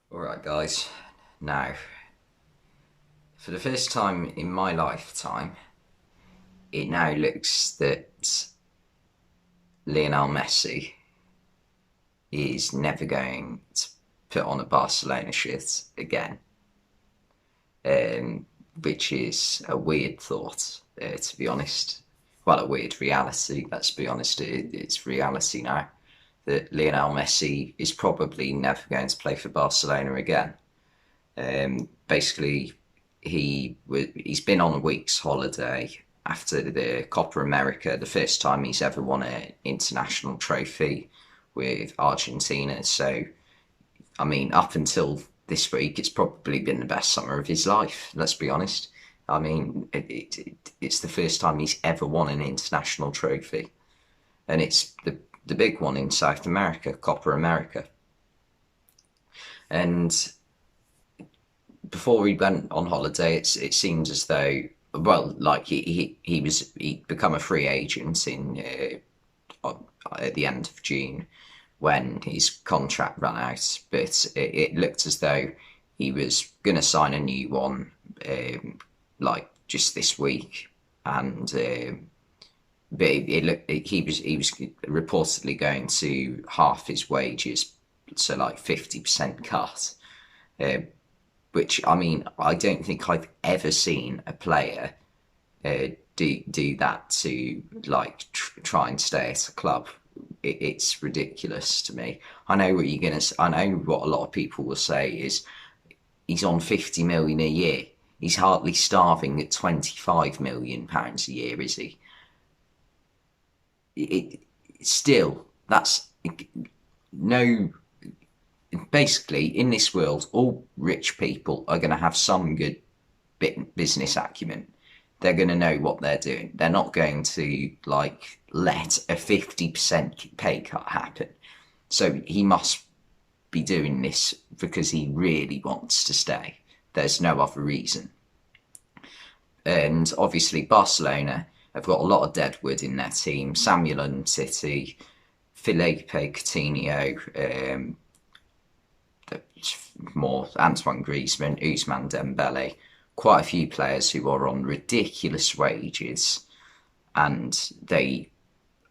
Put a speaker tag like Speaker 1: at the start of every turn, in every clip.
Speaker 1: Alright, guys. Now, for the first time in my lifetime, it now looks that Lionel Messi is never going to put on a Barcelona shirt again, um, which is a weird thought, to be honest. Well, a weird reality, let's be honest. It's reality now that Lionel Messi is probably never going to play for Barcelona again. Basically, he's been on a week's holiday after the Copa America, the first time he's ever won an international trophy with Argentina. So, I mean, up until this week, it's probably been the best summer of his life. Let's be honest. I mean, it's the first time he's ever won an international trophy, and it's the big one in South America, Copa America. And before he went on holiday, it seems as though, well, like he'd become a free agent in at the end of June when his contract ran out, but it looked as though he was going to sign a new one, like just this week, and but it looked he was reportedly going to half his wages, so like 50% cut. Uh, which, I mean, I don't think I've ever seen a player do that to like try and stay at a club. It's ridiculous to me. I know what you're gonna. I know what a lot of people will say is he's on 50 million a year. He's hardly starving at 25 million pounds a year, is he? It still that's no. Basically, in this world, all rich people are going to have some good business acumen. They're going to know what they're doing. They're not going to like let a 50% pay cut happen. So he must be doing this because he really wants to stay. There's no other reason. And obviously, Barcelona have got a lot of deadwood in their team. Samuel Umtiti, Felipe Coutinho, more Antoine Griezmann, Ousmane Dembele, quite a few players who are on ridiculous wages, and they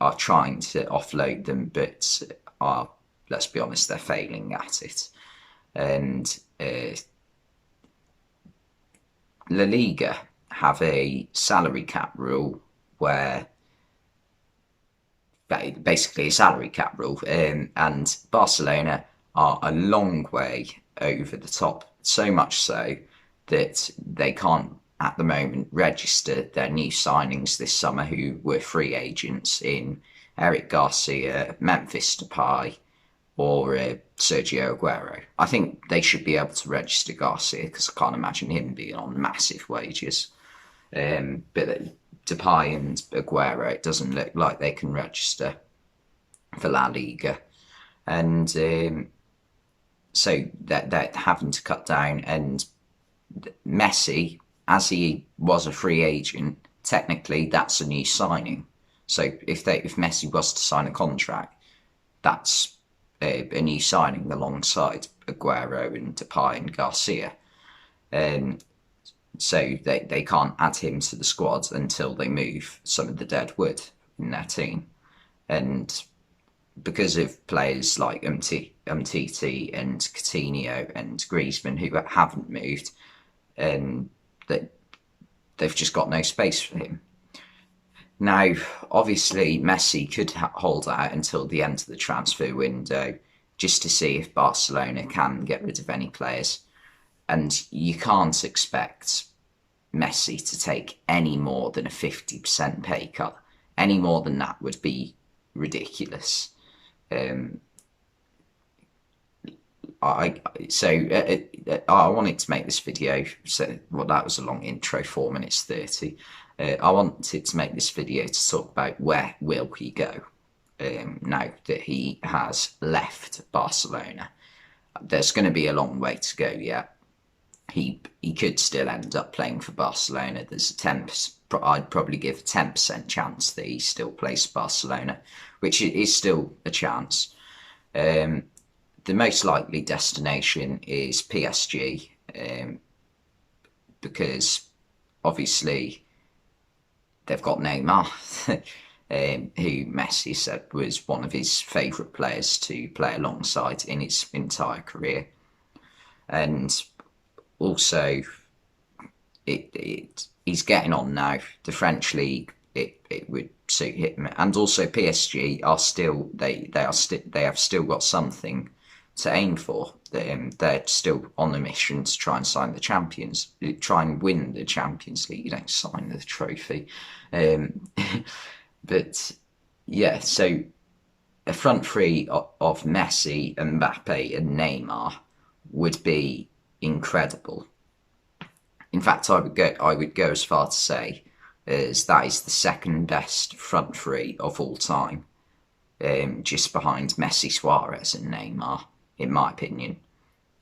Speaker 1: are trying to offload them, but are, let's be honest, they're failing at it. And La Liga have a salary cap rule where basically a salary cap rule, and Barcelona are a long way over the top, so much so that they can't at the moment register their new signings this summer who were free agents in Eric Garcia, Memphis Depay, or Sergio Aguero. I think they should be able to register Garcia because I can't imagine him being on massive wages. But Depay and Aguero, it doesn't look like they can register for La Liga. And so they're having to cut down. And Messi, as he was a free agent, technically that's a new signing. So if Messi was to sign a contract, that's a new signing alongside Aguero and Depay and Garcia. So they can't add him to the squad until they move some of the dead wood in their team. And because of players like Umtiti and Coutinho and Griezmann who haven't moved, that they've just got no space for him. Now, obviously, Messi could hold out until the end of the transfer window just to see if Barcelona can get rid of any players. And you can't expect Messi to take any more than a 50% pay cut. Any more than that would be ridiculous. I wanted to make this video. So, well, that was a long intro, 4 minutes 30. I wanted to make this video to talk about where will he go now that he has left Barcelona. There's going to be a long way to go yet. He could still end up playing for Barcelona. There's a 10. I'd probably give a 10% chance that he still plays for Barcelona, which is still a chance. the most likely destination is PSG, because obviously they've got Neymar, who Messi said was one of his favourite players to play alongside in his entire career. And also, he's getting on now. The French league, it would suit him, and also PSG are still they have still got something to aim for. They're still on a mission to try and try and win the Champions League. You don't sign the trophy, but yeah. So a front three of Messi, Mbappe, and Neymar would be incredible. In fact, I would go as far to say as that is the second best front three of all time, just behind Messi, Suarez, and Neymar, in my opinion.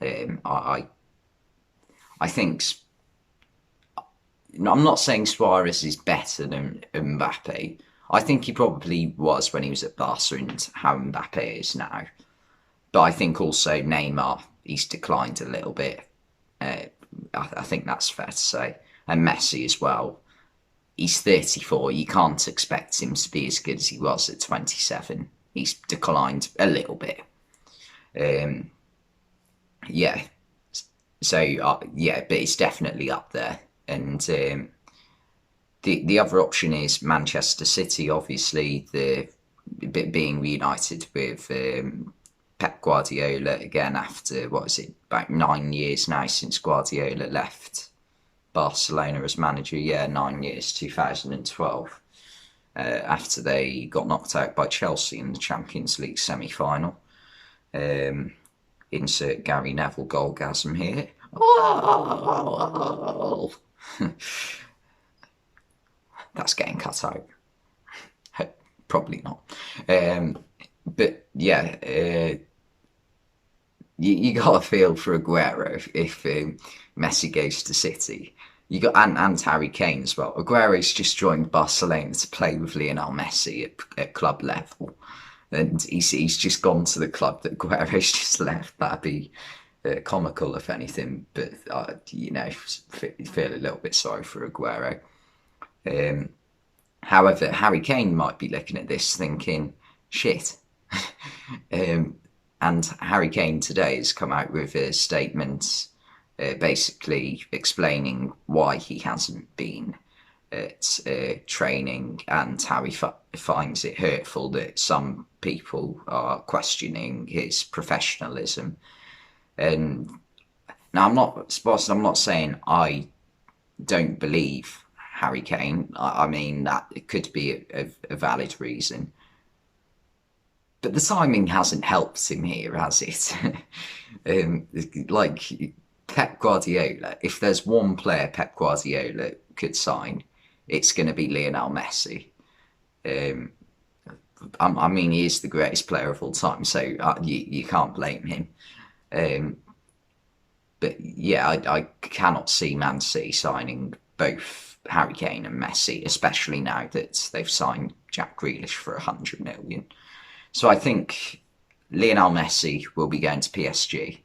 Speaker 1: I think I'm not saying Suarez is better than Mbappe. I think he probably was when he was at Barca and how Mbappe is now. But I think also Neymar, he's declined a little bit. I think that's fair to say. And Messi as well. He's 34. You can't expect him to be as good as he was at 27. He's declined a little bit. Yeah. So, yeah, but it's definitely up there. And the other option is Manchester City, obviously, being reunited with Pep Guardiola again after, what is it, about 9 years now since Guardiola left Barcelona as manager. Yeah, 9 years, 2012, after they got knocked out by Chelsea in the Champions League semi-final. Insert Gary Neville goalgasm here. Oh! That's getting cut out. Probably not. But yeah, you got to feel for Aguero if Messi goes to City. You got and Harry Kane as well. Aguero's just joined Barcelona to play with Lionel Messi at club level, and he's just gone to the club that Aguero's just left. That'd be comical if anything. But feel a little bit sorry for Aguero. However, Harry Kane might be looking at this thinking, shit. And Harry Kane today has come out with a statement basically explaining why he hasn't been at training and how he finds it hurtful that some people are questioning his professionalism. And now I'm not saying I don't believe Harry Kane. I mean, that it could be a valid reason. But the timing hasn't helped him here, has it? Like Pep Guardiola, if there's one player Pep Guardiola could sign, it's going to be Lionel Messi. I mean, he is the greatest player of all time, so you can't blame him. But yeah, I cannot see Man City signing both Harry Kane and Messi, especially now that they've signed Jack Grealish for 100 million. So I think Lionel Messi will be going to PSG.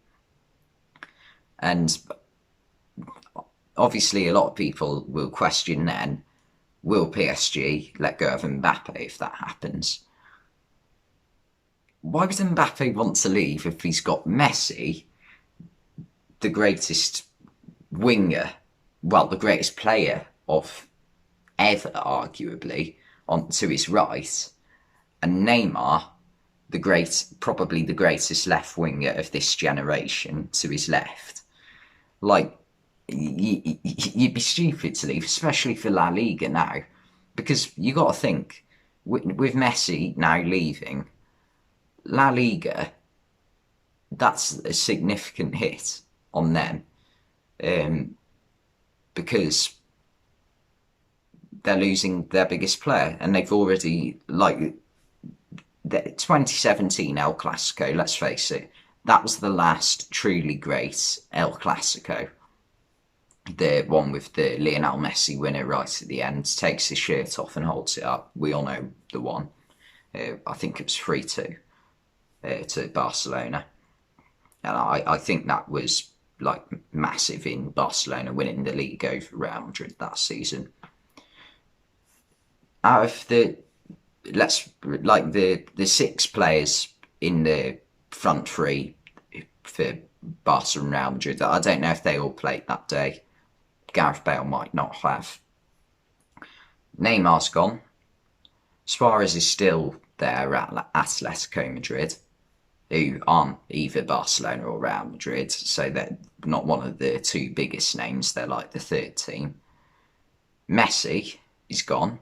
Speaker 1: And obviously a lot of people will question then, will PSG let go of Mbappe if that happens? Why would Mbappe want to leave if he's got Messi, the greatest winger, well, the greatest player of ever, arguably, to his right, and Neymar, probably the greatest left winger of this generation, to his left? Like, you'd be stupid to leave, especially for La Liga now, because you got to think, with Messi now leaving, La Liga, that's a significant hit on them, because they're losing their biggest player, and they've already, like, the 2017 El Clasico, let's face it, that was the last truly great El Clasico. The one with the Lionel Messi winner right at the end, takes his shirt off and holds it up. We all know the one. I think it was 3-2 to Barcelona. and I think that was like massive in Barcelona winning the league over Real Madrid that season. Out of the six players in the front three for Barca and Real Madrid, I don't know if they all played that day. Gareth Bale might not have. Neymar's gone. Suarez is still there at Atletico Madrid, who aren't either Barcelona or Real Madrid, so they're not one of the two biggest names. They're like the third team. Messi is gone.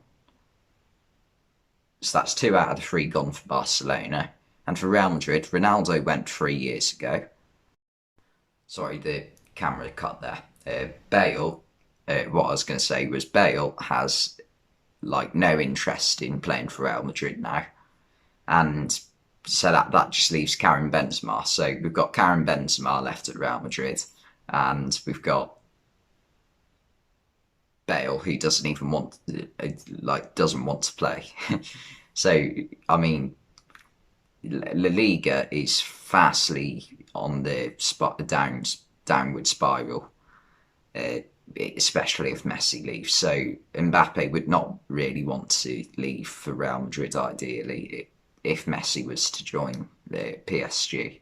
Speaker 1: So that's 2 out of the 3 gone for Barcelona. And for Real Madrid, Ronaldo went 3 years ago. Sorry, the camera cut there. Bale, what I was going to say was Bale has like no interest in playing for Real Madrid now. And so that just leaves Karim Benzema. So we've got Karim Benzema left at Real Madrid, and we've got Bale, who doesn't even want doesn't want to play. So I mean, La Liga is fastly on the downward spiral, especially if Messi leaves. So Mbappe would not really want to leave for Real Madrid ideally if Messi was to join the PSG.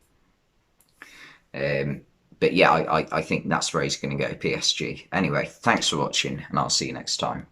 Speaker 1: But yeah, I think that's where he's going to go, PSG. Anyway, thanks for watching, and I'll see you next time.